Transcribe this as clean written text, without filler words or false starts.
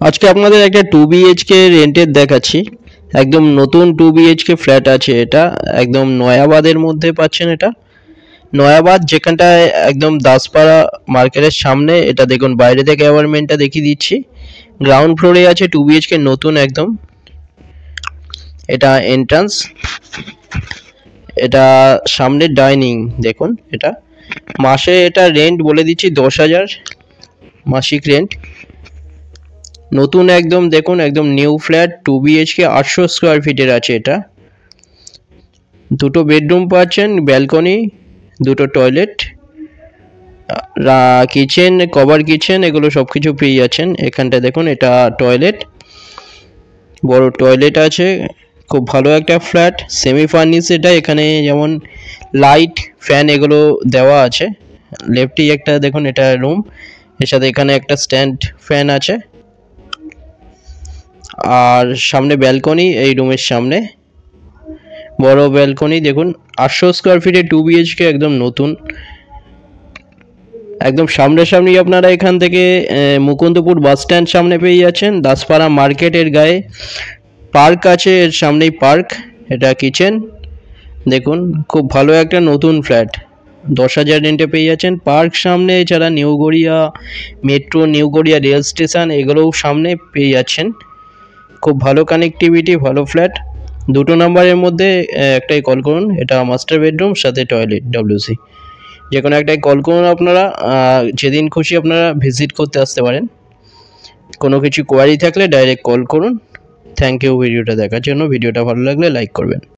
আজকে আপনাদের একটা 2 BHK রেন্টের দেখাচ্ছি। একদম নতুন 2 BHK ফ্ল্যাট আছে এটা, একদম নয়াবাদের মধ্যে পাচ্ছেন এটা। নয়াবাদ যেখানটায় একদম দাসপাড়া মার্কেটের সামনে, এটা দেখুন বাইরে থেকে অ্যাপার্টমেন্টটা দেখিয়ে দিচ্ছি। গ্রাউন্ড ফ্লোরে আছে 2 BHK নতুন একদম। এটা এন্ট্রান্স, এটা সামনে ডাইনিং দেখুন। এটা মাসে এটা রেন্ট বলে দিচ্ছি 10,000 মাসিক রেন্ট। নতুন একদম দেখুন, একদম নিউ ফ্ল্যাট 2 BHK 800 স্কোয়ার ফিটের আছে এটা। দুটো বেডরুম পাচ্ছেন, ব্যালকনি, দুটো টয়লেট, কিচেন, কভার কিচেন, এগুলো সব কিছু পেয়ে যাচ্ছেন এখানটা। দেখুন এটা টয়লেট, বড় টয়লেট আছে। খুব ভালো একটা ফ্ল্যাট, সেমি ফার্নিশ এটা। এখানে যেমন লাইট, ফ্যান এগুলো দেওয়া আছে। লেফটেই একটা দেখুন এটা রুম, এর সাথে এখানে একটা স্ট্যান্ড ফ্যান আছে। আর সামনে ব্যালকনি, এই রুমের সামনে বড় ব্যালকনি দেখুন। 800 স্কোয়ার ফিটে 2 BHK একদম নতুন। একদম সামনাসামনি আপনারা এখান থেকে মুকুন্দপুর বাস স্ট্যান্ড সামনে পেয়ে যাচ্ছেন। দাসপাড়া মার্কেটের গায়ে পার্ক আছে, এর সামনেই পার্ক। এটা কিচেন দেখুন, খুব ভালো একটা নতুন ফ্ল্যাট 10,000 রেন্টে পেয়ে যাচ্ছেন। পার্ক সামনে, এছাড়া new Garia metro, new Garia rail station এগুলোও সামনে পেয়ে যাচ্ছেন। খুব ভালো কানেক্টিভিটি, ভালো ফ্ল্যাট। দুটো নাম্বারের মধ্যে একটাই কল করুন। এটা মাস্টার বেডরুম সাথে টয়লেট, WC। যে কোনো একটাই কল করুন আপনারা। যেদিন খুশি আপনারা ভিজিট করতে আসতে পারেন। কোনো কিছু কোয়ারি থাকলে ডাইরেক্ট কল করুন। থ্যাংক ইউ ভিডিওটা দেখার জন্য। ভিডিওটা ভালো লাগলে লাইক করবেন।